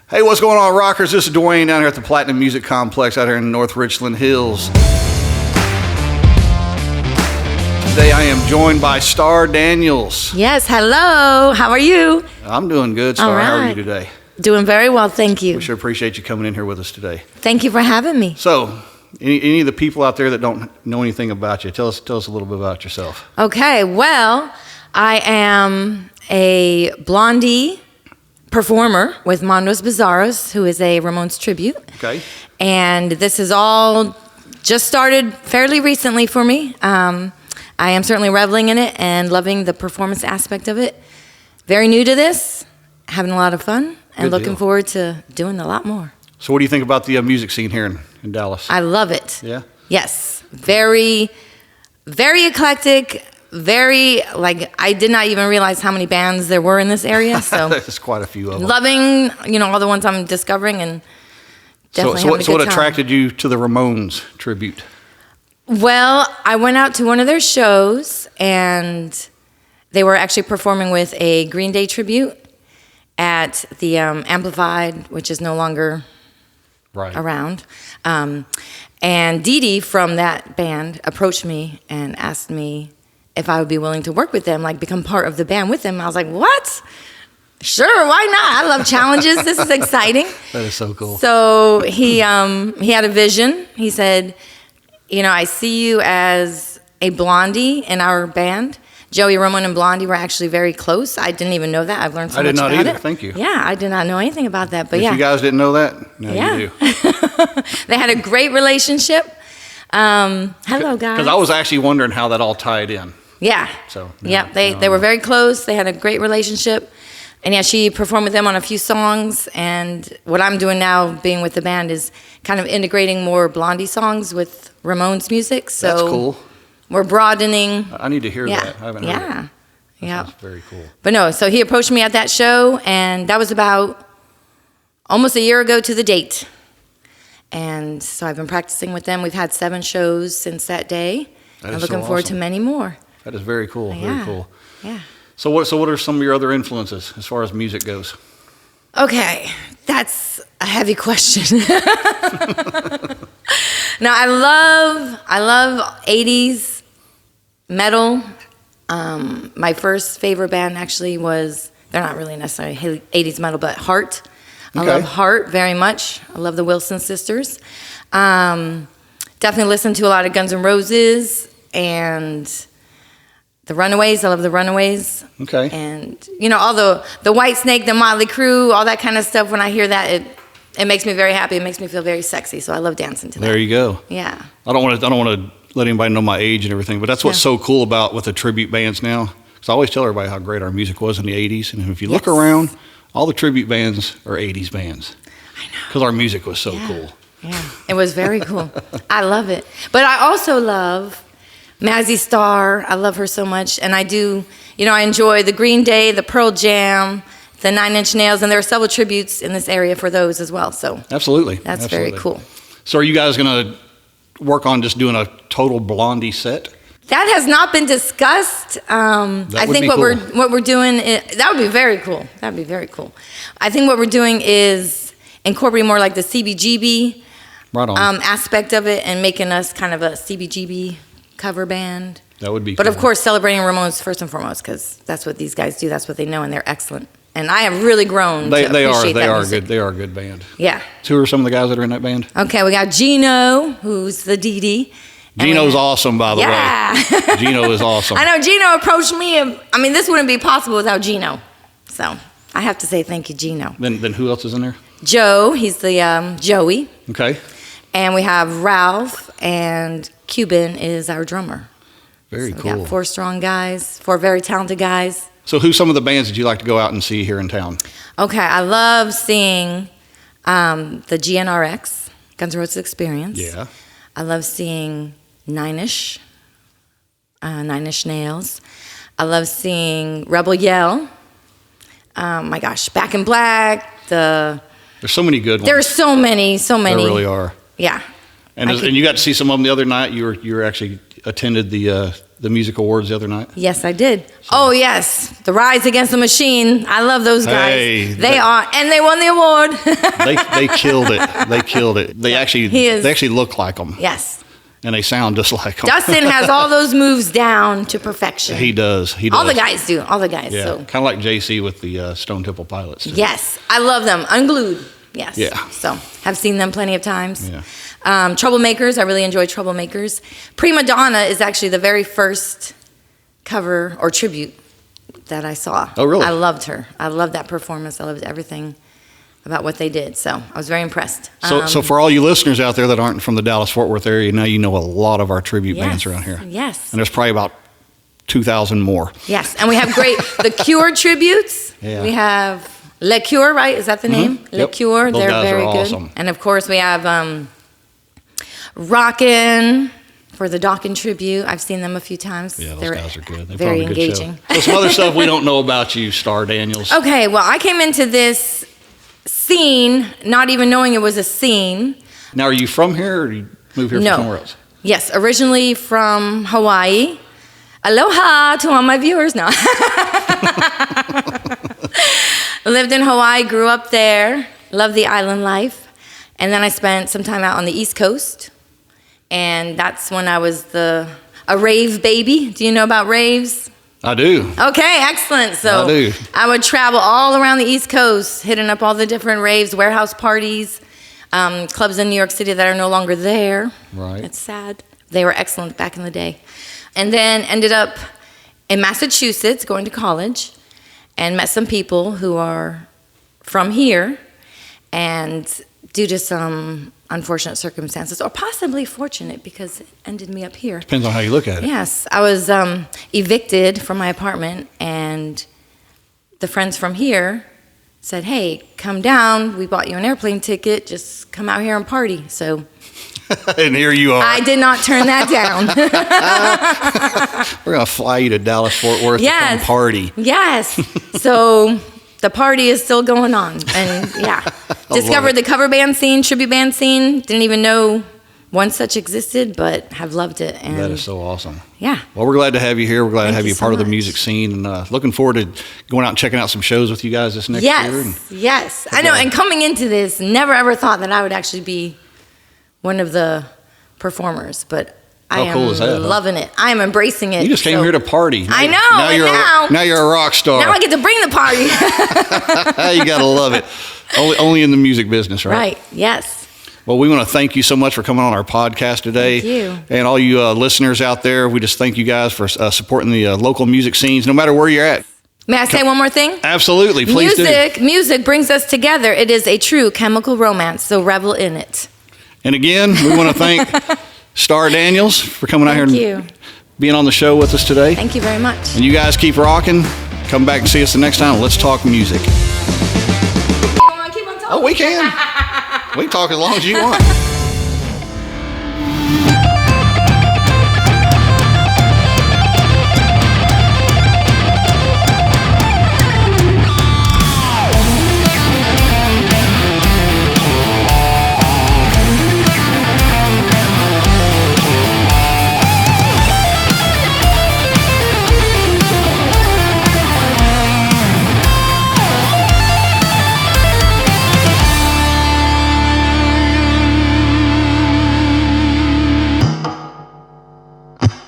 Hey, what's going on, rockers? This is Dwayne down here at the Platinum Music Complex out here in North Richland Hills. Today I am joined by Star Daniels. Yes, hello. How are you? I'm doing good, Star. All right. How are you today? Doing very well, thank you. We sure appreciate you coming in here with us today. Thank you for having me. So, any of the people out there that don't know anything about you, tell us a little bit about yourself. Okay, well, I am a Blondie performer with Mondos, Bizarros, who is a Ramones tribute. Okay. And this has all just started fairly recently for me. I am certainly reveling in it and loving the performance aspect of it. Very new to this, having a lot of fun, and looking forward to doing a lot more. So what do you think about the music scene here in Dallas? I love it. Yeah? Yes. Very, very eclectic. Very, I did not even realize how many bands there were in this area. So there's quite a few of them. Loving, all the ones I'm discovering, and definitely having a good So what time. attracted you to the Ramones tribute? Well, I went out to one of their shows, and they were actually performing with a Green Day tribute at the Amplified, which is no longer around. And Dee Dee from that band approached me and asked me if I would be willing to work with them, become part of the band with them. I was like, what? Sure, why not? I love challenges. This is exciting. That is so cool. So he had a vision. He said, I see you as a Blondie in our band. Joey, Ramon, and Blondie were actually very close. I didn't even know that. I've learned so much about it. I did not either. Thank you. Yeah, I did not know anything about that. But if you guys didn't know that, now you do. They had a great relationship. Hello, guys. Because I was actually wondering how that all tied in. Yeah. So. They were very close. They had a great relationship. And yeah, she performed with them on a few songs. And what I'm doing now, being with the band, is kind of integrating more Blondie songs with Ramones music. So that's cool. We're broadening. I need to hear that. I haven't heard it. Yeah. That's very cool. But no, so he approached me at that show, and that was about almost a year ago to the date. And so I've been practicing with them. We've had 7 shows since that day. I'm looking forward to many more. That is very cool. Yeah. Very cool. Yeah. So what are some of your other influences as far as music goes? Okay, that's a heavy question. Now I love 80s metal. My first favorite band actually was, they're not really necessarily 80s metal, but Heart. I love Heart very much. I love the Wilson sisters. Definitely listen to a lot of Guns N' Roses and the Runaways. I love the Runaways. Okay. And, all the White Snake, the Motley Crue, all that kind of stuff. When I hear that, it makes me very happy. It makes me feel very sexy. So I love dancing to that. There you go. Yeah. I don't want to let anybody know my age and everything, but that's what's so cool about with the tribute bands now. Because I always tell everybody how great our music was in the 80s. And if you look around, all the tribute bands are 80s bands. I know. Because our music was so cool. Yeah, it was very cool. I love it. But I also love Mazzy Star. I love her so much. And I do, I enjoy the Green Day, the Pearl Jam, the 9 Inch Nails, and there are several tributes in this area for those as well. So absolutely. That's very cool. So are you guys going to work on just doing a total Blondie set? That has not been discussed. I think what we're doing that would be very cool. That'd be very cool. I think what we're doing is incorporating more like the CBGB aspect of it, and making us kind of a CBGB cover band. That would be But cool. of course, celebrating Ramones first and foremost, because that's what these guys do. That's what they know, and they're excellent. And I have really grown to appreciate that music. They are a good band. Yeah. Who are some of the guys that are in that band? Okay, we got Gino, who's the Dee. Gino's awesome, by the way. Gino is awesome. I know Gino approached me. This wouldn't be possible without Gino. So I have to say thank you, Gino. Then who else is in there? Joe, he's the Joey. Okay. And we have Ralph, and Cuban is our drummer. Very cool. We got 4 strong guys, 4 very talented guys. So who's some of the bands that you like to go out and see here in town? Okay, I love seeing the GNRX, Guns N' Roses Experience. Yeah. I love seeing 9 Inch Nails. I love seeing Rebel Yell. My gosh, Back in Black. There's so many good ones. There's so many. There really are. Yeah. And you got to see some of them the other night. You were actually attended the music awards the other night. Yes, I did. So. Oh yes, the Rise Against the Machine. I love those guys. Hey, they won the award. they killed it. They killed it. They actually look like them. Yes. And they sound just like them. Dustin has all those moves down to perfection. He does. All the guys do. All the guys. Yeah. So. Kind of like JC with the Stone Temple Pilots. Yes, I love them. Unglued. Yes. Yeah. So have seen them plenty of times. Yeah. Troublemakers. I really enjoy Troublemakers. Prima Donna is actually the very first cover or tribute that I saw. Oh, really? I loved her. I loved that performance. I loved everything about what they did. So I was very impressed. So for all you listeners out there that aren't from the Dallas-Fort Worth area, now you know a lot of our tribute bands around here. Yes. And there's probably about 2,000 more. Yes. And we have the Cure tributes. Yeah. We have Le Cure, right? Is that the name? Le Cure. Those They're guys very are good. awesome. And of course we have Rockin' for the Dawkins tribute. I've seen them a few times. Yeah, those guys are good. They very put on a good engaging. show. So some other stuff we don't know about you, Star Daniels. Okay, well, I came into this scene not even knowing it was a scene. Now, are you from here, or did you move here from somewhere else? Yes, originally from Hawaii. Aloha to all my viewers now. Lived in Hawaii, grew up there, loved the island life. And then I spent some time out on the East Coast. And that's when I was a rave baby. Do you know about raves? I do. Okay, excellent. So I do. I would travel all around the East Coast, hitting up all the different raves, warehouse parties, clubs in New York City that are no longer there. Right. It's sad. They were excellent back in the day. And then ended up in Massachusetts going to college and met some people who are from here. And due to some unfortunate circumstances, or possibly fortunate because it ended me up here. Depends on how you look at it. Yes, I was evicted from my apartment, and the friends from here said, "Hey, come down. We bought you an airplane ticket. Just come out here and party." So, and here you are. I did not turn that down. We're gonna fly you to Dallas-Fort Worth to come party. Yes. So the party is still going on, and yeah, discovered the cover band scene, tribute band scene. Didn't even know one such existed, but have loved it. And that is so awesome. Yeah. Well, we're glad to have you here. We're glad to have you so part of the much. music scene, and looking forward to going out and checking out some shows with you guys this next year. Yes. I know. And coming into this, never ever thought that I would actually be one of the performers, but I am cool is that, loving it. I am embracing it. You just came here to party. I know. Now you're a rock star. Now I get to bring the party. You gotta love it. Only in the music business, right? Right. Yes. Well, we want to thank you so much for coming on our podcast today. Thank you. And all you listeners out there, we just thank you guys for supporting the local music scenes, no matter where you're at. May I say one more thing? Absolutely. Please do. Music brings us together. It is a true chemical romance, so revel in it. And again, we want to thank Star Daniels for coming out here and being on the show with us today. Thank you very much. And you guys keep rocking. Come back and see us the next time. Let's talk music. Keep on talking. Oh, we can. We can talk as long as you want.